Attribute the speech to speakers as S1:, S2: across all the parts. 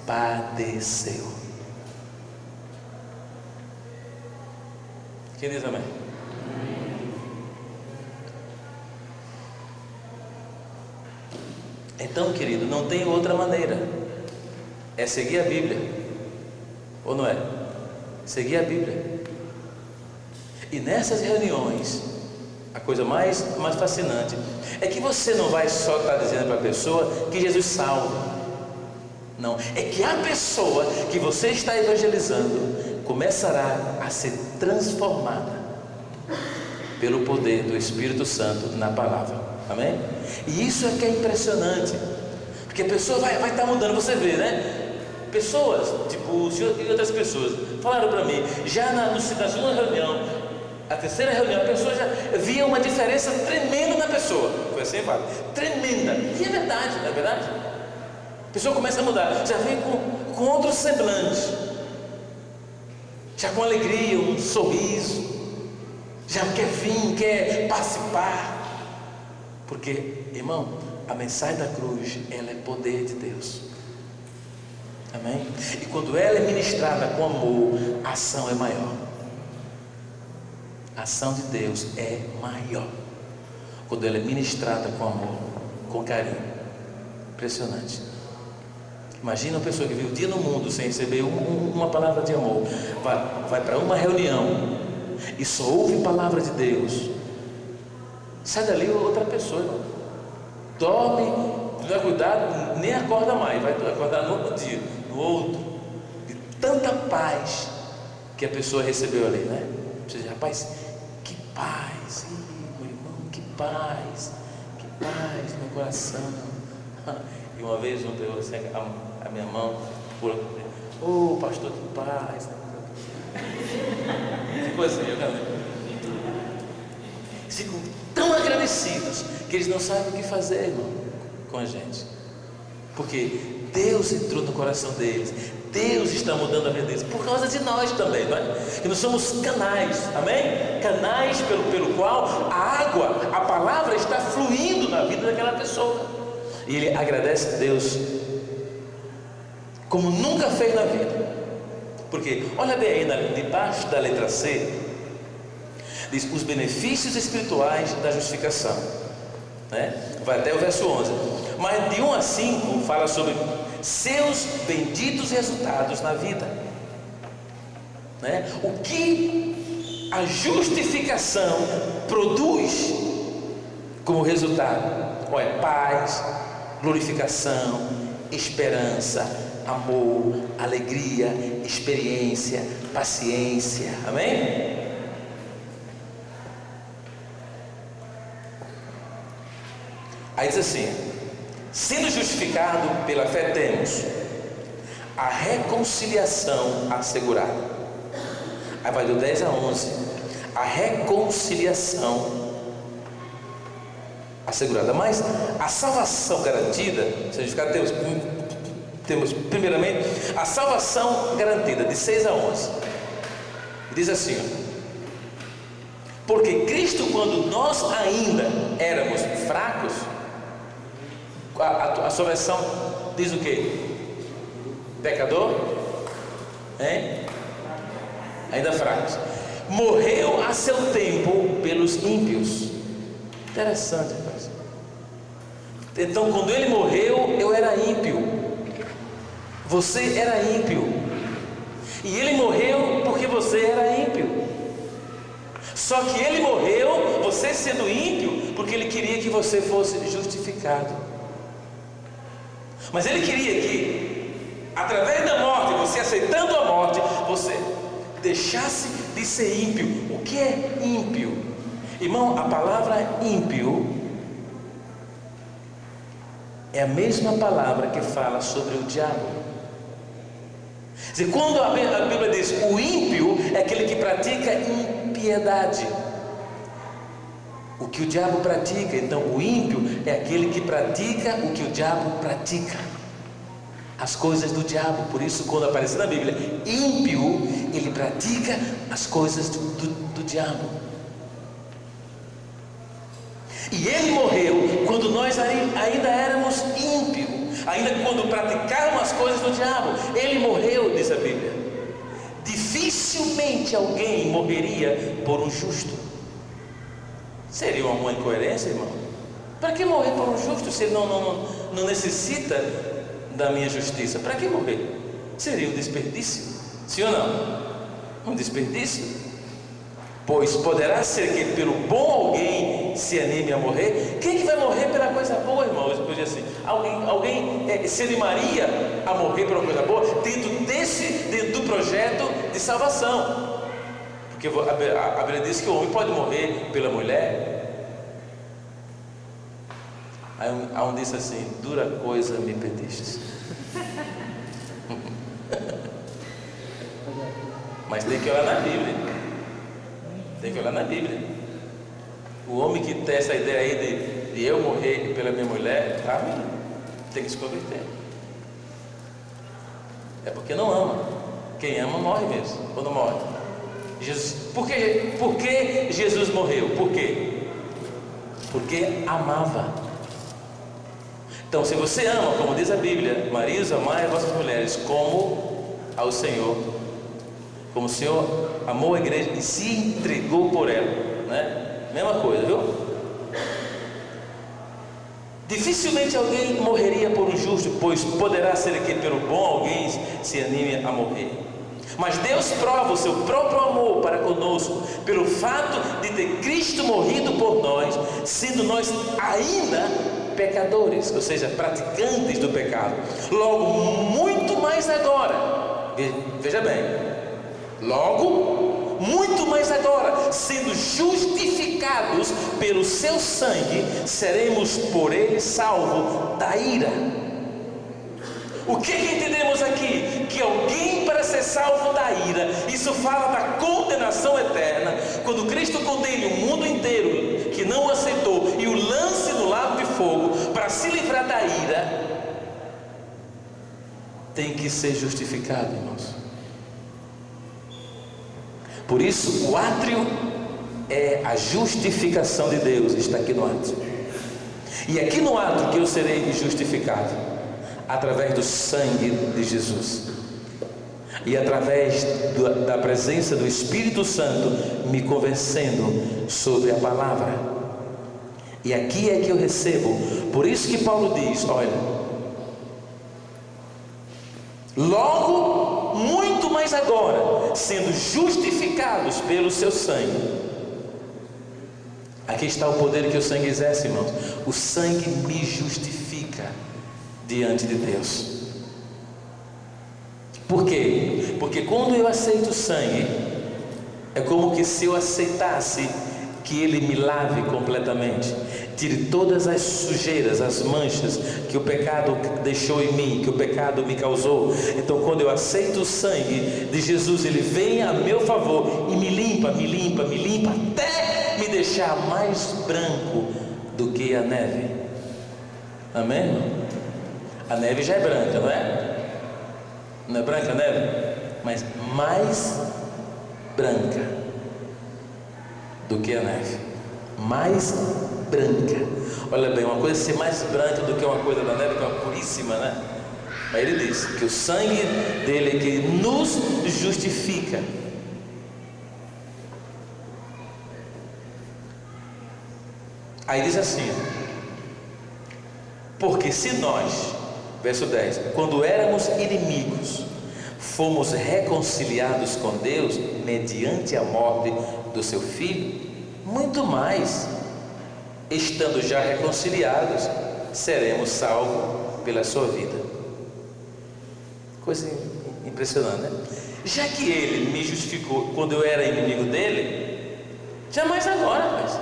S1: padeceu. Quem diz amém? Então, querido, não tem outra maneira. É seguir a Bíblia. Ou não é? Seguir a Bíblia. E nessas reuniões, a coisa mais fascinante é que você não vai só estar dizendo para a pessoa que Jesus salva. Não, é que a pessoa que você está evangelizando começará a ser transformada pelo poder do Espírito Santo na palavra. Amém? E isso é que é impressionante, porque a pessoa vai estar mudando. Você vê, né? Pessoas, tipo o senhor e outras pessoas falaram para mim, já na segunda reunião, a terceira reunião, a pessoa já via uma diferença tremenda na pessoa. Foi assim, fala, tremenda. E é verdade, não é verdade? A pessoa começa a mudar, já vem com outro semblante, já com alegria, um sorriso, já quer vir, quer participar. Porque, irmão, a mensagem da cruz, ela é poder de Deus. Amém? E quando ela é ministrada com amor, a ação é maior. A ação de Deus é maior quando ela é ministrada com amor, com carinho. Impressionante. Imagina uma pessoa que vive o dia no mundo sem receber uma palavra de amor, vai para uma reunião e só ouve palavra de Deus. Sai dali outra pessoa, irmão. Dorme, não vai cuidar, nem acorda mais, vai acordar no outro dia, no outro. De tanta paz que a pessoa recebeu ali, né? Você diz, rapaz, que paz, meu irmão, que paz no coração. E uma vez um pegou assim a minha mão, ô pastor, que paz. Ficou assim, eu também. Ficam tão agradecidos que eles não sabem o que fazer, irmão, com a gente, porque Deus entrou no coração deles. Deus está mudando a vida deles por causa de nós também, não é? Que nós somos canais, amém? Canais pelo qual a água, a palavra está fluindo na vida daquela pessoa. E ele agradece a Deus como nunca fez na vida. Porque, olha bem aí, debaixo da letra C, diz os benefícios espirituais da justificação, né? Vai até o verso 11. Mas de 1 a 5 fala sobre seus benditos resultados na vida, né? O que a justificação produz como resultado? Olha, paz, glorificação, esperança, amor, alegria, experiência, paciência. Amém? Aí diz assim: sendo justificado pela fé, temos a reconciliação assegurada. Aí vai do 10 a 11. A reconciliação assegurada. Mas a salvação garantida, justificado, temos primeiramente a salvação garantida, de 6 a 11. Diz assim, ó: porque Cristo, quando nós ainda éramos fracos, a sua versão diz o quê? Pecador? Hein? Ainda fracos. Morreu a seu tempo pelos ímpios. Interessante, rapaz. Então, quando ele morreu, eu era ímpio. Você era ímpio. E ele morreu porque você era ímpio. Só que ele morreu, você sendo ímpio, porque ele queria que você fosse justificado. Mas ele queria que, através da morte, você aceitando a morte, você deixasse de ser ímpio. O que é ímpio? Irmão, a palavra ímpio é a mesma palavra que fala sobre o diabo. Quer dizer, quando a Bíblia diz o ímpio, é aquele que pratica impiedade. O que o diabo pratica. Então o ímpio é aquele que pratica o que o diabo pratica, as coisas do diabo. Por isso, quando aparece na Bíblia ímpio, ele pratica as coisas do diabo. E ele morreu quando nós ainda éramos ímpios. ainda quando praticaram as coisas do diabo. Ele morreu, diz a Bíblia. Dificilmente alguém morreria por um justo. Seria uma incoerência, irmão? Para que morrer por um justo se ele não necessita da minha justiça? Para que morrer? Seria um desperdício, sim ou não? Um desperdício. Pois poderá ser que pelo bom alguém se anime a morrer. Quem é que vai morrer pela coisa boa, irmão? Eu digo assim, alguém se animaria a morrer pela coisa boa dentro do projeto de salvação? Porque a Bíblia diz que o homem pode morrer pela mulher. Aí um disse assim: dura coisa me pedistes. Mas tem que olhar na Bíblia. Tem que olhar na Bíblia. O homem que tem essa ideia aí de eu morrer pela minha mulher, tem que se converter. É porque não ama. Quem ama morre mesmo, quando morre. Por que Jesus morreu? Por quê? Porque amava. Então, se você ama, como diz a Bíblia, maridos, amai as vossas mulheres como ao Senhor, como o Senhor amou a igreja e se entregou por ela, né? Mesma coisa, viu? Dificilmente alguém morreria por um justo, pois poderá ser que pelo bom alguém se anime a morrer. Mas Deus prova o seu próprio amor para conosco pelo fato de ter Cristo morrido por nós, sendo nós ainda pecadores, ou seja, praticantes do pecado. Logo, muito mais agora, veja bem, logo, muito mais agora, sendo justificados pelo seu sangue, seremos por ele salvos da ira. O que entendemos aqui? Que alguém para ser salvo da ira, isso fala da condenação eterna. Quando Cristo condena o mundo inteiro que não o aceitou e o lance no lago de fogo para se livrar da ira, tem que ser justificado, irmãos. Por isso o átrio é a justificação de Deus, está aqui no átrio. E aqui no átrio que eu serei justificado, através do sangue de Jesus e através da presença do Espírito Santo me convencendo sobre a palavra. E aqui é que eu recebo. Por isso que Paulo diz: olha, logo, muito mais agora, sendo justificados pelo seu sangue. Aqui está o poder que o sangue exerce, irmãos. O sangue me justifica diante de Deus. Por quê? Porque quando eu aceito o sangue, é como que se eu aceitasse que ele me lave completamente, tire todas as sujeiras, as manchas que o pecado deixou em mim, que o pecado me causou. Então, quando eu aceito o sangue de Jesus, ele vem a meu favor e me limpa, até me deixar mais branco do que a neve. Amém, irmão? A neve já é branca, não é? Não é branca a neve? Mas mais branca do que a neve. Mais branca. Olha bem, uma coisa ser mais branca do que uma coisa da neve, que é uma puríssima, né? Mas ele diz que o sangue dele é que nos justifica. Aí diz assim: porque se nós, verso 10, quando éramos inimigos, fomos reconciliados com Deus mediante a morte do seu Filho, muito mais, estando já reconciliados, seremos salvos pela sua vida. Coisa impressionante, né? Já que ele me justificou quando eu era inimigo dele, jamais agora, mas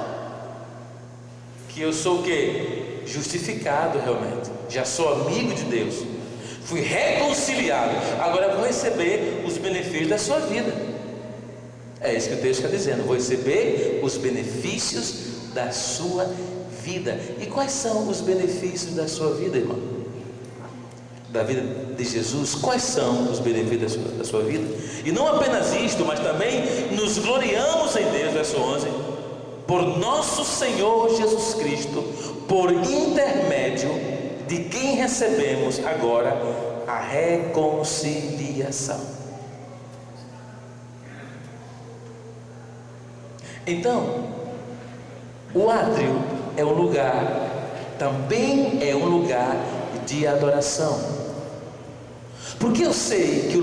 S1: que eu sou o quê? Justificado realmente, já sou amigo de Deus, fui reconciliado, agora vou receber os benefícios da sua vida. É isso que o texto está dizendo: vou receber os benefícios da sua vida. E quais são os benefícios da sua vida, irmão? Da vida de Jesus? Quais são os benefícios da sua vida? E não apenas isto, mas também nos gloriamos em Deus, verso 11, por nosso Senhor Jesus Cristo, por intermédio de quem recebemos agora a reconciliação. Então, o átrio é um lugar, também é um lugar de adoração. Porque eu sei que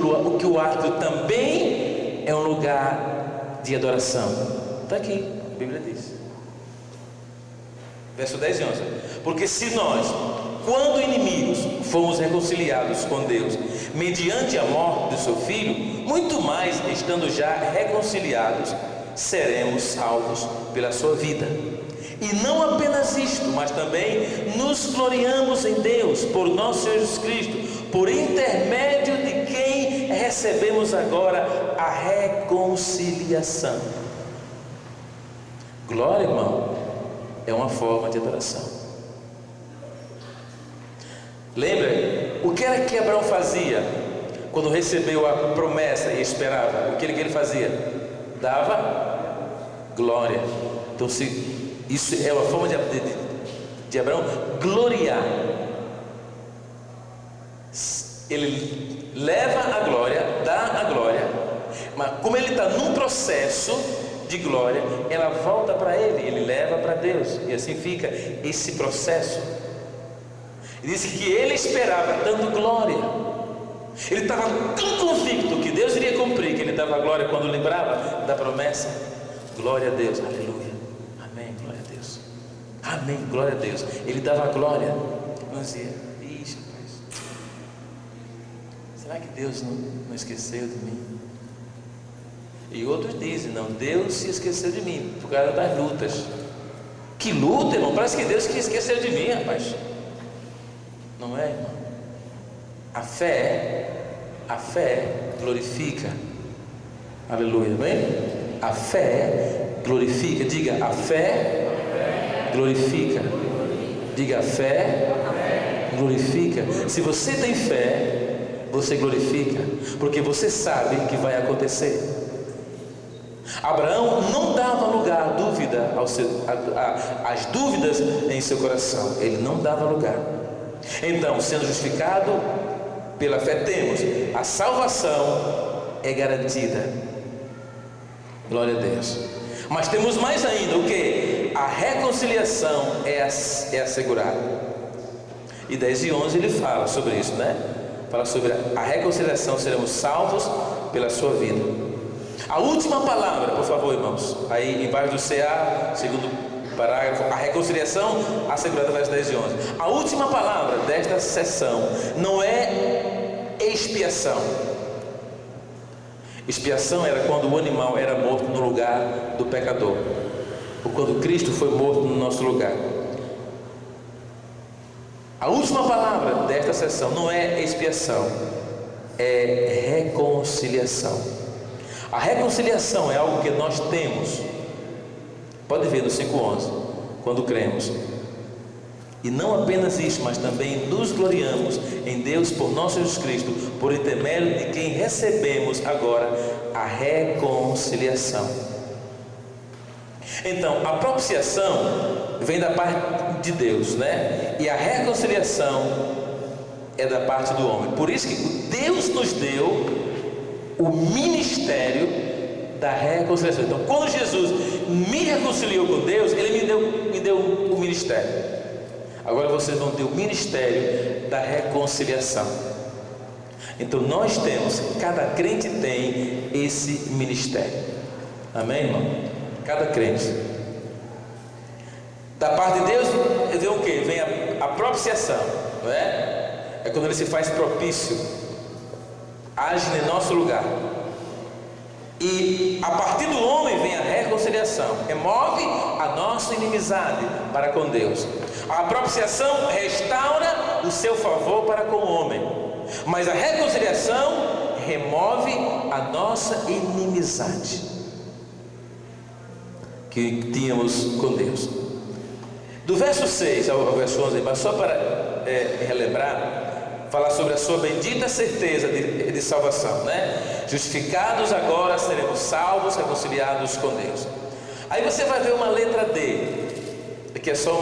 S1: o átrio também é um lugar de adoração. Está aqui, a Bíblia diz. Verso 10 e 11. Porque se nós, quando inimigos, fomos reconciliados com Deus mediante a morte do seu Filho, muito mais, estando já reconciliados, seremos salvos pela sua vida. E não apenas isto, mas também nos gloriamos em Deus por nosso Senhor Jesus Cristo, por intermédio de quem recebemos agora a reconciliação. Glória, irmão, é uma forma de adoração. Lembra o que era que Abraão fazia quando recebeu a promessa e esperava? O que ele fazia? Dava glória. Então, isso é uma forma de Abraão gloriar. Ele leva a glória, dá a glória, mas como ele está num processo de glória, ela volta para ele leva para Deus, e assim fica esse processo. Ele disse que ele esperava dando glória. Ele estava tão convicto que Deus iria cumprir, que ele dava glória quando lembrava da promessa. Glória a Deus, aleluia, amém, glória a Deus, amém, glória a Deus. Ele dava glória, não dizia: ixi, rapaz, será que Deus não esqueceu de mim? E outros dizem: não, Deus se esqueceu de mim por causa das lutas. Que luta, irmão? Parece que Deus esqueceu de mim, rapaz. Não é, irmão? A fé glorifica. Aleluia, amém? A fé glorifica. Diga: a fé glorifica. Diga: a fé glorifica. Se você tem fé, você glorifica, porque você sabe que vai acontecer. Abraão não dava lugar à dúvida, às dúvidas em seu coração. Ele não dava lugar. Então, sendo justificado pela fé, temos a salvação é garantida. Glória a Deus. Mas temos mais ainda o que? A reconciliação é assegurada. E 10 e 11 ele fala sobre isso, né? Fala sobre a reconciliação, seremos salvos pela sua vida. A última palavra, por favor, irmãos, aí embaixo do CA, segundo parágrafo, a reconciliação assegurada, versos 10 e 11. A última palavra desta sessão não é expiação. Expiação era quando o animal era morto no lugar do pecador, ou quando Cristo foi morto no nosso lugar. A última palavra desta sessão não é expiação, é reconciliação. A reconciliação é algo que nós temos. Pode ver no 5:11, quando cremos. E não apenas isso, mas também nos gloriamos em Deus por nosso Jesus Cristo, por intermédio de quem recebemos agora a reconciliação. Então, a propiciação vem da parte de Deus, né? E a reconciliação é da parte do homem. Por isso que Deus nos deu o ministério da reconciliação. Então, quando Jesus me reconciliou com Deus, Ele me deu o ministério. Agora vocês vão ter o ministério da reconciliação. Então nós temos, cada crente tem esse ministério. Amém, irmão? Cada crente. Da parte de Deus, vem o que? Vem a propiciação, não é? É quando Ele se faz propício, age em nosso lugar. E a partir do homem vem a reconciliação, remove a nossa inimizade para com Deus. A propiciação restaura o seu favor para com o homem, mas a reconciliação remove a nossa inimizade que tínhamos com Deus. Do verso 6 ao verso 11, mas só para relembrar, falar sobre a sua bendita certeza de salvação, né? Justificados agora, seremos salvos, reconciliados com Deus. Aí você vai ver uma letra D, que é só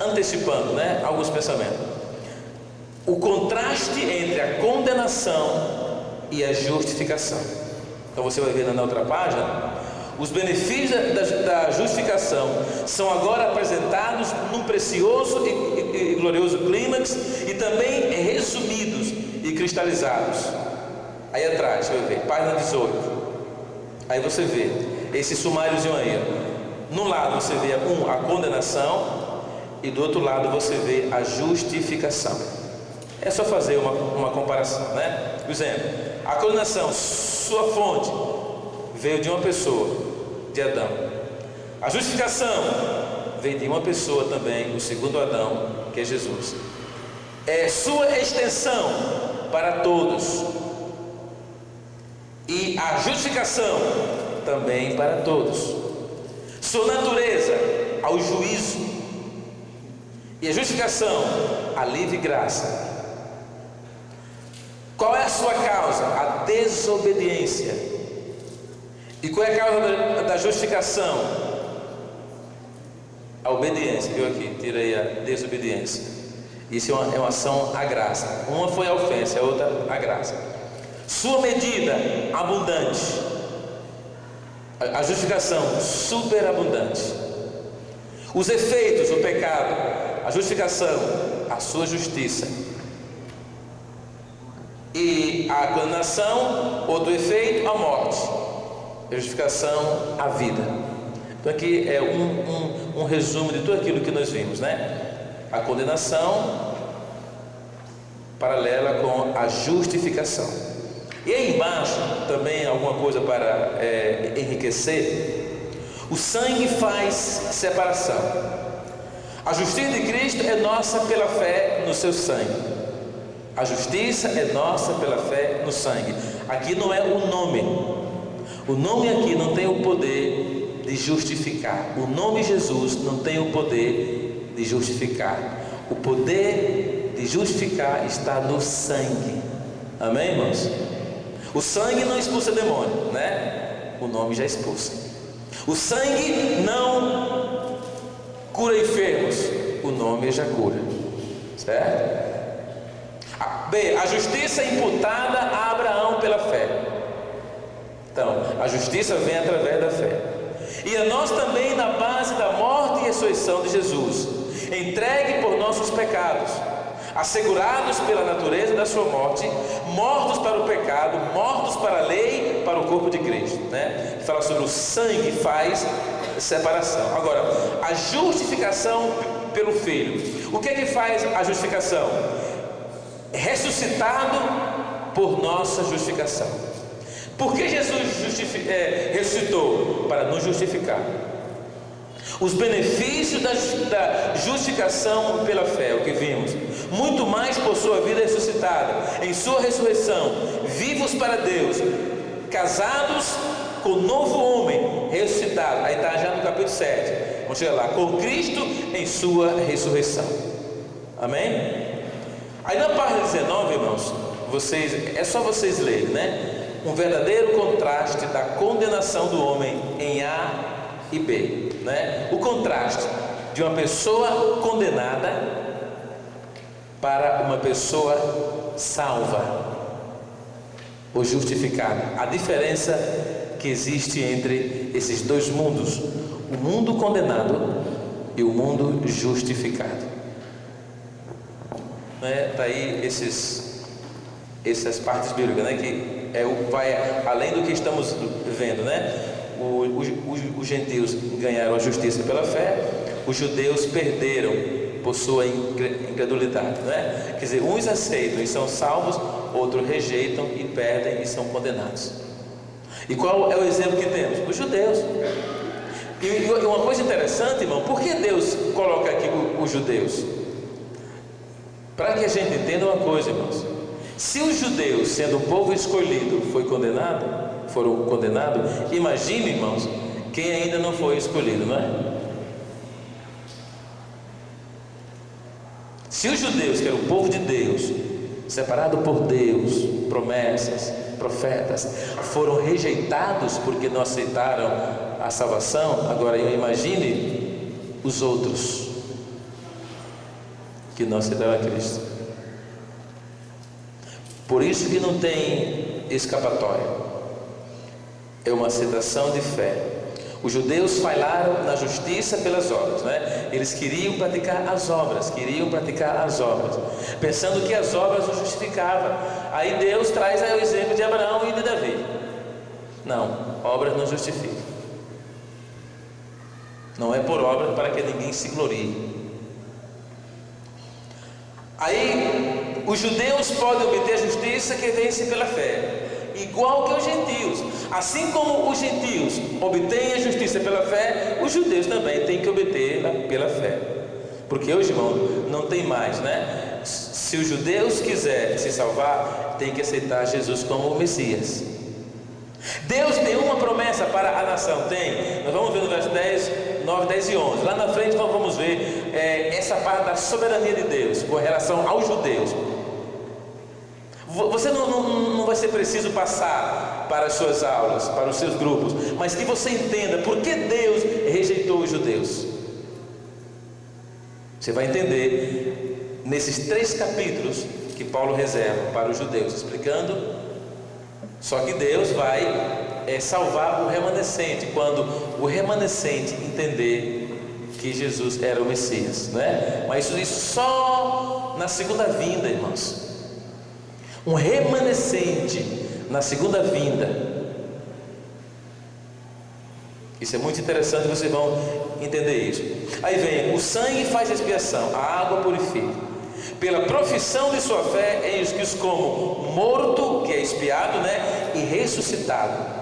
S1: antecipando, né, alguns pensamentos. O contraste entre a condenação e a justificação. Então você vai ver na outra página, os benefícios da justificação são agora apresentados num precioso e glorioso clímax, e também resumidos e cristalizados. Aí atrás, você vai ver, página 18. Aí você vê esse sumáriozinho aí. No lado você vê a condenação, e do outro lado você vê a justificação. É só fazer uma comparação, né? Por exemplo, a condenação, sua fonte veio de uma pessoa, de Adão. A justificação veio de uma pessoa também, o segundo Adão, que é Jesus. Sua extensão para todos, e a justificação também para todos. Sua natureza, ao juízo, e a justificação, a livre graça. Qual é a sua causa? A desobediência. E qual é a causa da justificação? A obediência. Viu aqui? Tira aí a desobediência. Isso é uma ação à graça. Uma foi a ofensa, a outra a graça. Sua medida, abundante. A justificação, superabundante. Os efeitos, o pecado. A justificação, a sua justiça. E a condenação, outro efeito, a morte. A justificação, a vida. Então aqui é um resumo de tudo aquilo que nós vimos, né? A condenação paralela com a justificação. E aí embaixo também alguma coisa para enriquecer. O sangue faz separação. A justiça de Cristo é nossa pela fé no seu sangue. A justiça é nossa pela fé no sangue. Aqui não é o nome. O nome aqui não tem o poder de justificar. O nome Jesus não tem o poder de justificar. O poder de justificar está no sangue. Amém, irmãos? O sangue não expulsa demônio, né? O nome já expulsa. O sangue não cura enfermos. O nome já cura. Certo? B. A justiça imputada a Abraão pela fé. Então, a justiça vem através da fé. E a nós também na base da morte e ressurreição de Jesus, entregue por nossos pecados, assegurados pela natureza da sua morte, mortos para o pecado, mortos para a lei, para o corpo de Cristo, né? Fala sobre o sangue faz separação. Agora, a justificação pelo Filho. O que é que faz a justificação? Ressuscitado por nossa justificação. Por que Jesus ressuscitou? Para nos justificar. Os benefícios da justificação pela fé, o que vimos. Muito mais por sua vida ressuscitada, em sua ressurreição, vivos para Deus, casados com o novo homem ressuscitado. Aí está já no capítulo 7. Vamos chegar lá. Com Cristo em sua ressurreição. Amém? Aí na página 19, irmãos, é só vocês lerem, né? Um verdadeiro contraste da condenação do homem em A e B, né? O contraste de uma pessoa condenada para uma pessoa salva ou justificada. A diferença que existe entre esses dois mundos, o mundo condenado e o mundo justificado. Está aí essas partes bíblicas, né? Que vai além do que estamos vendo, né? Os gentios ganharam a justiça pela fé, os judeus perderam por sua incredulidade, né? Quer dizer, uns aceitam e são salvos, outros rejeitam e perdem e são condenados. E qual é o exemplo que temos? Os judeus. E uma coisa interessante, irmão, por que Deus coloca aqui os judeus? Para que a gente entenda uma coisa, irmãos. Se os judeus, sendo o povo escolhido, foram condenados, imagine, irmãos, quem ainda não foi escolhido, não é? Se os judeus, que eram o povo de Deus, separado por Deus, promessas, profetas, foram rejeitados porque não aceitaram a salvação, agora imagine os outros que não aceitam a Cristo. Por isso que não tem escapatória. É uma aceitação de fé. Os judeus falharam na justiça pelas obras, né? Eles queriam praticar as obras, pensando que as obras os justificavam. Aí Deus traz o exemplo de Abraão e de Davi. Não, obras não justificam. Não é por obra para que ninguém se glorie. Aí os judeus podem obter a justiça que vence pela fé, igual que os gentios. Assim como os gentios obtêm a justiça pela fé, os judeus também têm que obtê-la pela fé. Porque hoje, irmão, não tem mais, né? Se os judeus quiserem se salvar, tem que aceitar Jesus como o Messias. Deus tem uma promessa para a nação, tem. Nós vamos ver no verso 10, 9, 10 e 11. Lá na frente nós vamos ver essa parte da soberania de Deus com relação aos judeus. Você não vai ser preciso passar para as suas aulas, para os seus grupos, mas que você entenda por que Deus rejeitou os judeus. Você vai entender nesses 3 capítulos que Paulo reserva para os judeus, explicando. Só que Deus vai salvar o remanescente, quando o remanescente entender que Jesus era o Messias, né? Mas isso só na segunda vinda, irmãos. Um remanescente na segunda vinda. Isso é muito interessante, vocês vão entender isso. Aí vem: o sangue faz expiação, a água purifica. Pela profissão de sua fé, eis que os como morto, que é expiado, né? E ressuscitado.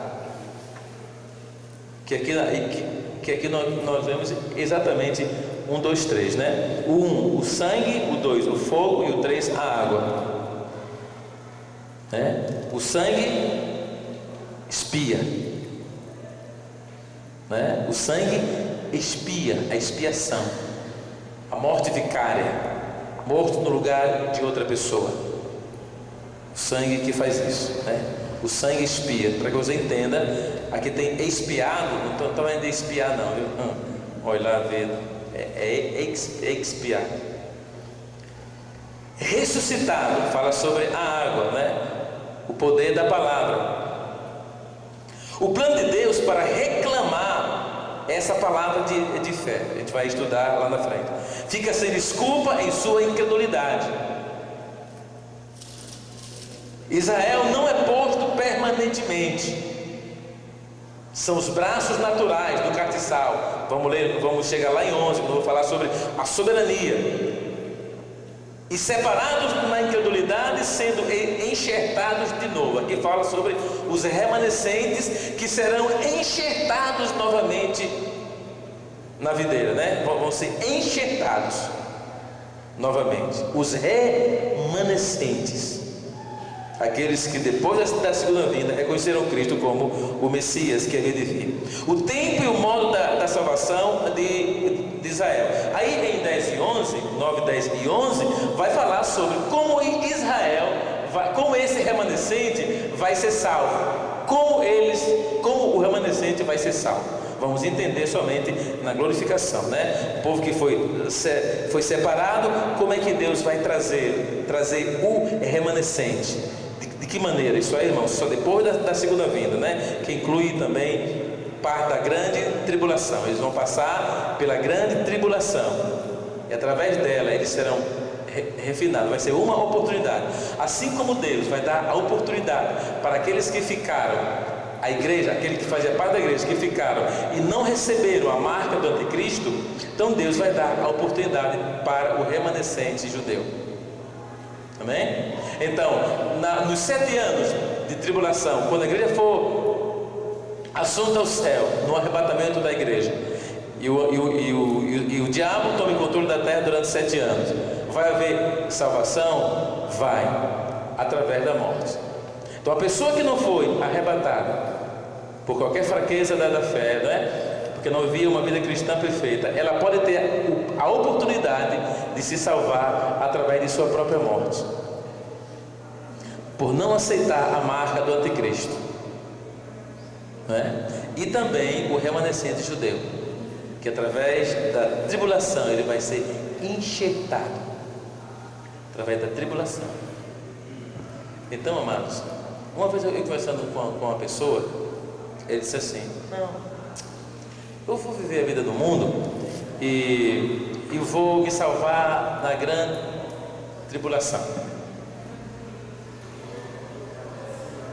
S1: Que aqui nós vemos exatamente 1, 2, 3, né? O 1, o sangue; o 2, o fogo; e o 3, a água. O sangue expia, né? O sangue expia, a expiação, a morte vicária, morto no lugar de outra pessoa. O sangue que faz isso, né? O sangue expia. Para que você entenda, aqui tem expiado, não estou falando de expiar não, viu? Olha lá, vê, expiar. Ressuscitado fala sobre a água, né? O poder da palavra. O plano de Deus para reclamar essa palavra de fé, a gente vai estudar lá na frente, fica sem desculpa em sua incredulidade. Israel não é posto permanentemente, são os braços naturais do castiçal. Vamos chegar lá em 11, quando eu vou falar sobre a soberania. E separados na incredulidade, sendo enxertados de novo. Aqui fala sobre os remanescentes que serão enxertados novamente na videira, né? Vão ser enxertados novamente. Os remanescentes, aqueles que depois da segunda vinda reconheceram Cristo como o Messias que havia de vir. O tempo e o modo da salvação de Israel. Aí em 10 e 11, 9, 10 e 11, vai falar sobre como Israel, como esse remanescente vai ser salvo. Como o remanescente vai ser salvo. Vamos entender somente na glorificação, né? O povo que foi separado, como é que Deus vai trazer o remanescente? De que maneira? Isso aí, irmãos, só depois da segunda vinda, né? Que inclui também parte da grande tribulação. Eles vão passar pela grande tribulação, e através dela eles serão refinados. Vai ser uma oportunidade. Assim como Deus vai dar a oportunidade para aqueles que ficaram, a igreja, aquele que fazia parte da igreja, que ficaram e não receberam a marca do anticristo, então Deus vai dar a oportunidade para o remanescente judeu. Amém? Então, nos 7 anos de tribulação, quando a igreja for assunta ao céu, no arrebatamento da igreja, e o diabo tome controle da terra durante 7 anos, vai haver salvação? Vai, através da morte. Então a pessoa que não foi arrebatada por qualquer fraqueza da fé, não é? Porque não vivia uma vida cristã perfeita, ela pode ter a oportunidade de se salvar através de sua própria morte, por não aceitar a marca do anticristo, não é? E também o remanescente judeu, que através da tribulação ele vai ser enxertado. Através da tribulação. Então, amados, uma vez eu conversando com uma pessoa, ele disse assim: não, eu vou viver a vida do mundo e vou me salvar na grande tribulação.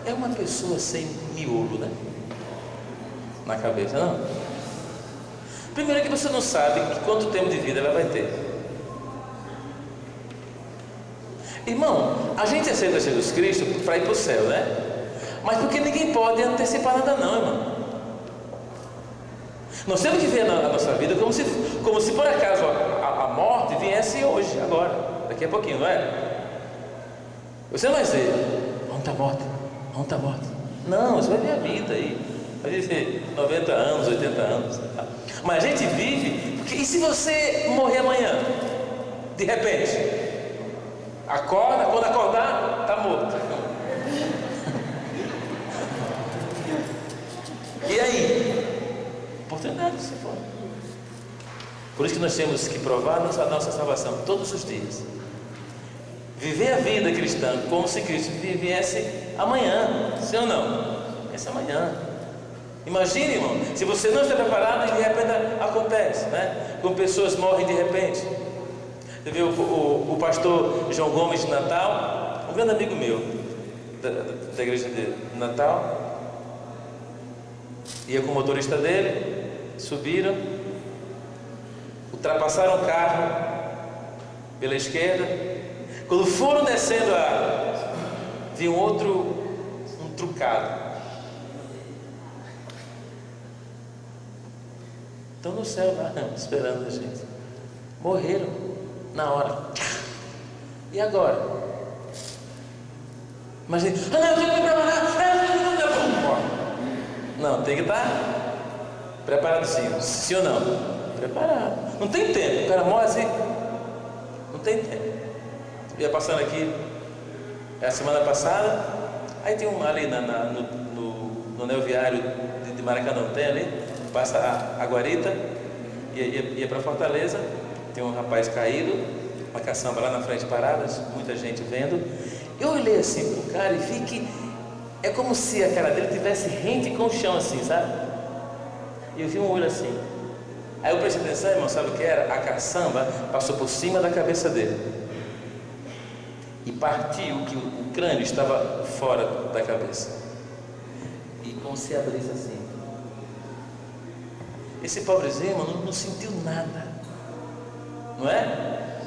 S1: É uma pessoa sem miolo, né? Na cabeça, não? Primeiro que você não sabe quanto tempo de vida ela vai ter. Irmão, a gente aceita Jesus Cristo para ir para o céu, né? Mas porque ninguém pode antecipar nada não, irmão. Nós temos que ver a nossa vida como se por acaso a morte viesse hoje, agora, daqui a pouquinho, não é? Você não vai dizer: onde está a morte? Onde está a morte? Não, você vai ver a vida aí. Vai viver 90 anos, 80 anos. Mas a gente vive, porque e se você morrer amanhã? De repente? Acorda, quando acordar, está morto. E aí? Oportunidade se for. Por isso que nós temos que provar a nossa salvação todos os dias. Viver a vida cristã como se Cristo viesse amanhã, sim ou não? Essa amanhã. Imagine, irmão, se você não está preparado e de repente acontece, né? Como pessoas morrem de repente. Você viu o pastor João Gomes de Natal, um grande amigo meu da igreja de Natal, ia com o motorista dele, subiram, ultrapassaram o carro pela esquerda. Quando foram descendo viu um trucado. Estão no céu lá, esperando a gente. Morreram na hora. E agora? Imagina, não, eu tenho que me preparar. Não, tem que estar preparado sim ou não? Preparado. Não tem tempo, o cara morre assim. Não tem tempo. Eu ia passando aqui a semana passada, aí tem um ali no anel viário de Maracanã, tem ali, passa a Guarita, ia para Fortaleza, tem um rapaz caído, uma caçamba lá na frente paradas, muita gente vendo. Eu olhei assim pro cara e vi que é como se a cara dele tivesse rente com o chão assim, sabe? E eu vi um olho assim. Aí eu prestei atenção, irmão, sabe o que era? A caçamba passou por cima da cabeça dele e partiu que o crânio estava fora da cabeça, e como se abrisse assim. Esse pobrezinho, irmão, não sentiu nada, não é?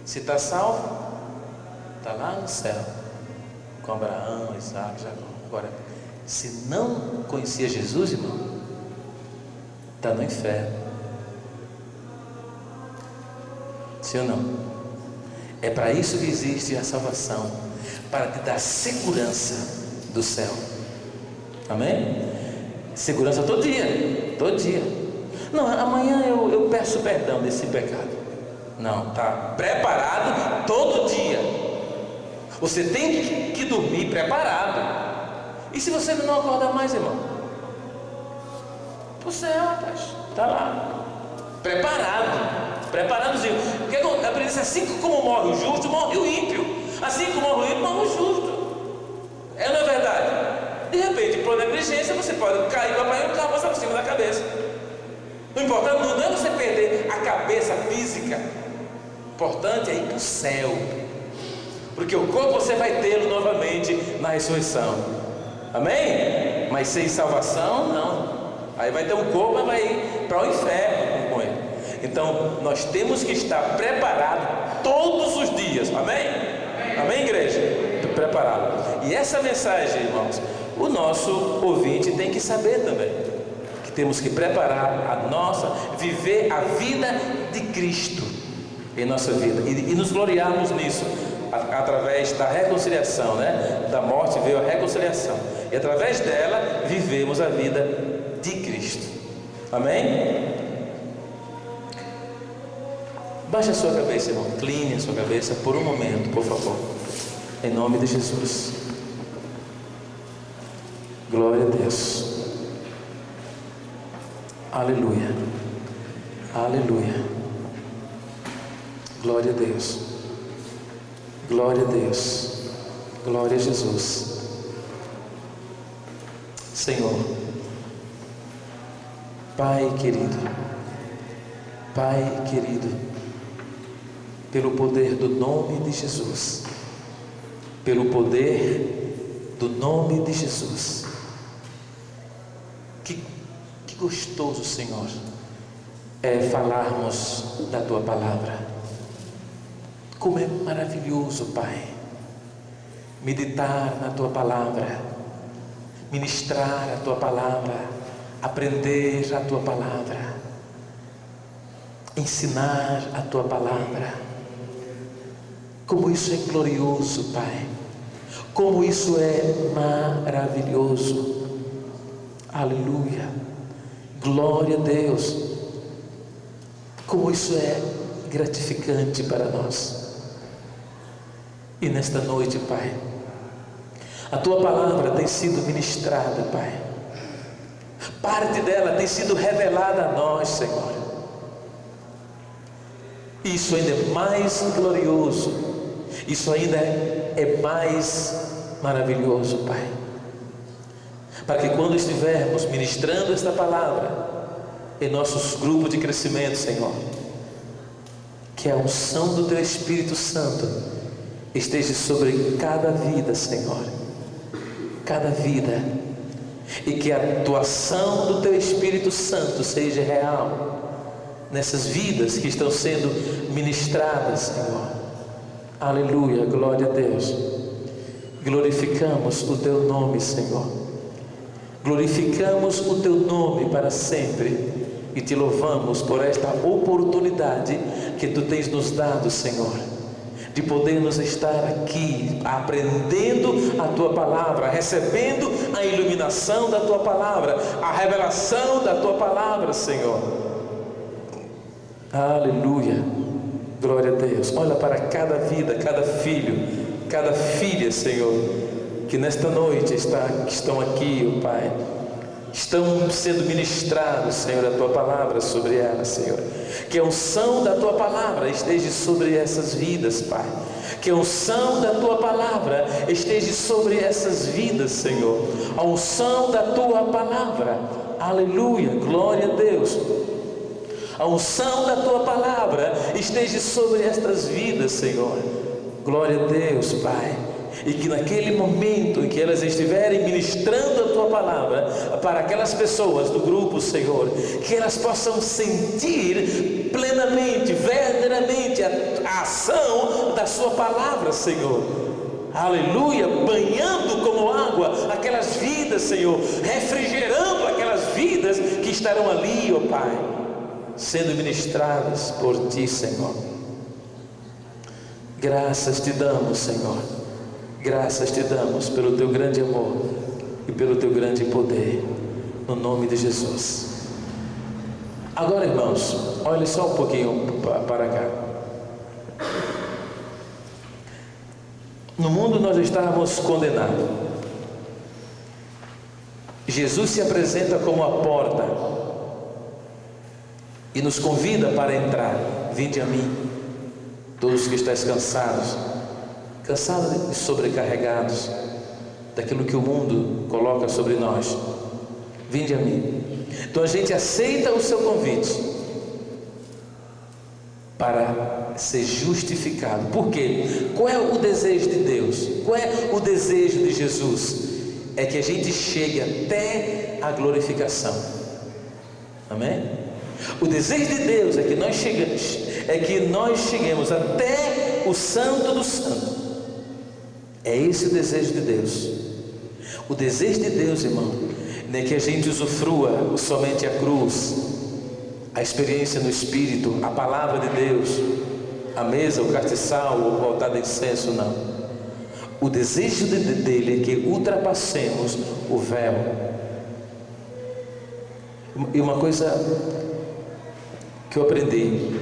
S1: Se está salvo, está lá no céu com Abraão, Isaac, Jacó. Agora, se não conhecia Jesus, irmão, está no inferno. Sim ou não? É para isso que existe a salvação, para te dar segurança do céu. Amém? Segurança todo dia, todo dia. Não, amanhã eu peço perdão desse pecado. Não, está preparado todo dia. Você tem que dormir preparado. E se você não acordar mais, irmão? Pro céu, rapaz, está lá, preparadozinho. Porque a Bíblia diz: assim como morre o justo, morre o ímpio. Assim como morre o ímpio, morre o justo. É, não é verdade? De repente, por negligência, você pode cair para apanhar e o carro passar por cima da cabeça. O importante não é você perder a cabeça física. O importante é ir para o céu, porque o corpo você vai tê-lo novamente na ressurreição. Amém? Mas sem salvação, não. Aí vai ter um corpo, mas vai ir para o inferno com ele. Então nós temos que estar preparados todos os dias. Amém? Amém, igreja? Preparado. E essa mensagem, irmãos, o nosso ouvinte tem que saber também, que temos que preparar viver a vida de Cristo em nossa vida e nos gloriarmos nisso, através da reconciliação, né? Da morte veio a reconciliação, e através dela vivemos a vida de Cristo. Amém? Baixe a sua cabeça, irmão. Incline a sua cabeça por um momento, por favor. Em nome de Jesus. Glória a Deus. Aleluia. Aleluia. Glória a Deus. Glória a Deus. Glória a Jesus. Senhor, Pai querido, Pai querido, pelo poder do nome de Jesus, pelo poder do nome de Jesus, que gostoso, Senhor, é falarmos da Tua Palavra. Como é maravilhoso, Pai, meditar na Tua Palavra, ministrar a Tua Palavra, aprender a Tua Palavra, ensinar a Tua Palavra. Como isso é glorioso, Pai, como isso é maravilhoso. Aleluia, glória a Deus. Como isso é gratificante para nós. E nesta noite, Pai, a Tua Palavra tem sido ministrada, Pai. Parte dela tem sido revelada a nós, Senhor. Isso ainda é mais glorioso. Isso ainda é mais maravilhoso, Pai. Para que quando estivermos ministrando esta palavra em nossos grupos de crescimento, Senhor, que a unção do Teu Espírito Santo esteja sobre cada vida, Senhor, cada vida, e que a atuação do Teu Espírito Santo seja real nessas vidas que estão sendo ministradas, Senhor. Aleluia, glória a Deus. Glorificamos o Teu nome, Senhor. Glorificamos o Teu nome para sempre e Te louvamos por esta oportunidade que Tu tens nos dado, Senhor, de podermos estar aqui aprendendo a Tua Palavra, recebendo a iluminação da Tua Palavra, a revelação da Tua Palavra, Senhor. Aleluia, glória a Deus. Olha para cada vida, cada filho, cada filha, Senhor, que nesta noite estão aqui, oh Pai, estão sendo ministrados, Senhor, a Tua Palavra sobre elas, Senhor. Que a unção da Tua Palavra esteja sobre essas vidas, Pai. Que a unção da Tua Palavra esteja sobre essas vidas, Senhor. A unção da Tua Palavra, aleluia, glória a Deus. A unção da Tua Palavra esteja sobre estas vidas, Senhor. Glória a Deus, Pai. E que naquele momento em que elas estiverem ministrando a Tua Palavra para aquelas pessoas do grupo, Senhor, que elas possam sentir plenamente, verdadeiramente a ação da Sua Palavra, Senhor. Aleluia, banhando como água aquelas vidas, Senhor, refrigerando aquelas vidas que estarão ali, ó Pai, sendo ministradas por Ti, Senhor. Graças Te damos, Senhor. Graças Te damos pelo Teu grande amor e pelo Teu grande poder, no nome de Jesus. Agora, irmãos, olhe só um pouquinho para cá. No mundo nós estávamos condenados. Jesus se apresenta como a porta e nos convida para entrar. Vinde a mim, todos que estáis cansados e sobrecarregados daquilo que o mundo coloca sobre nós. Vinde a mim. Então a gente aceita o seu convite para ser justificado. Por quê? Qual é o desejo de Deus? Qual é o desejo de Jesus? É que a gente chegue até a glorificação. Amém? O desejo de Deus é que nós cheguemos até o Santo do Santo. É esse o desejo de Deus. O desejo de Deus, irmão, não é que a gente usufrua somente a cruz, a experiência no Espírito, a palavra de Deus, a mesa, o castiçal, o altar de incenso, não. O desejo dele é que ultrapassemos o véu. E uma coisa que eu aprendi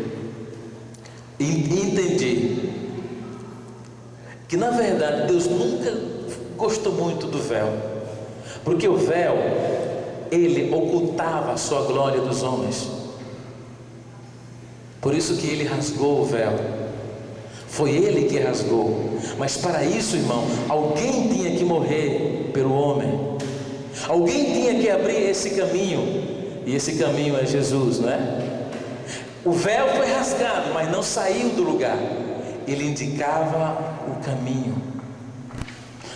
S1: e entendi, que na verdade Deus nunca gostou muito do véu, porque o véu ele ocultava a sua glória dos homens. Por isso que ele rasgou o véu. Foi ele que rasgou. Mas para isso, irmão, alguém tinha que morrer pelo homem. Alguém tinha que abrir esse caminho. E esse caminho é Jesus, não é? O véu foi rasgado, mas não saiu do lugar. Ele indicava o caminho.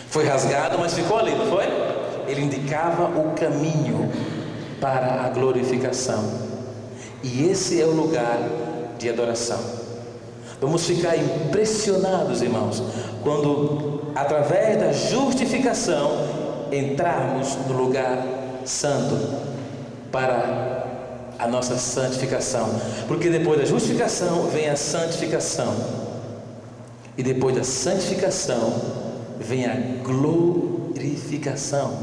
S1: Foi rasgado, mas ficou ali, não foi? Ele indicava o caminho para a glorificação. E esse é o lugar de adoração. Vamos ficar impressionados, irmãos, quando através da justificação entrarmos no lugar santo para a nossa santificação. Porque depois da justificação vem a santificação. E depois da santificação vem a glorificação.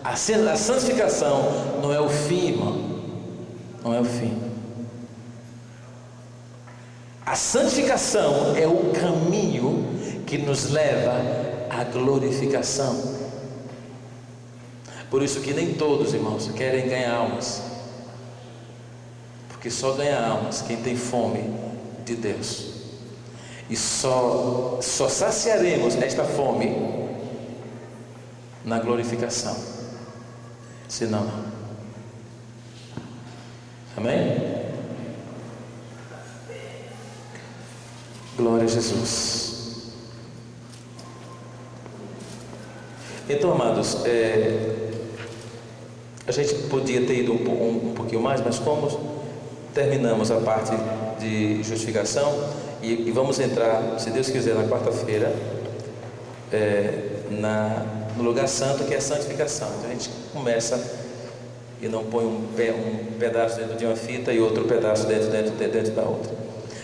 S1: A santificação não é o fim, irmão. Não é o fim. A santificação é o caminho que nos leva à glorificação. Por isso que nem todos, irmãos, querem ganhar almas. Porque só ganha almas quem tem fome de Deus. E só saciaremos esta fome na glorificação. Senão não. Amém? Glória a Jesus. Então, amados, a gente podia ter ido um pouquinho mais, mas como terminamos a parte de justificação e vamos entrar, se Deus quiser, na quarta-feira no lugar santo, que é a santificação. Então a gente começa e não põe um pedaço dentro de uma fita e outro pedaço dentro da outra.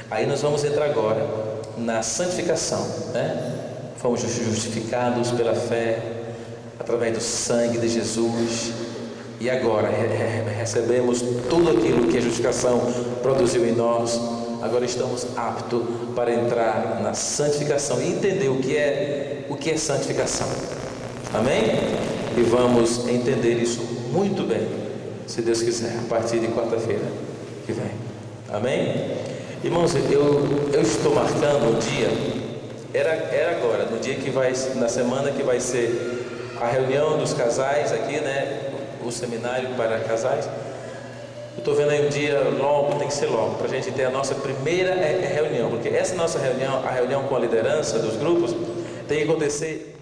S1: Aí nós vamos entrar agora na santificação, né? Fomos justificados pela fé através do sangue de Jesus. E agora recebemos tudo aquilo que a justificação produziu em nós. Agora estamos aptos para entrar na santificação e entender o que é santificação. Amém? E vamos entender isso muito bem, se Deus quiser, a partir de quarta-feira que vem. Amém? Irmãos, eu estou marcando um dia, era agora, no dia que vai, na semana que vai ser a reunião dos casais aqui, né? O seminário para casais. Eu estou vendo aí um dia logo, tem que ser logo, para a gente ter a nossa primeira reunião, porque essa nossa reunião, a reunião com a liderança dos grupos, tem que acontecer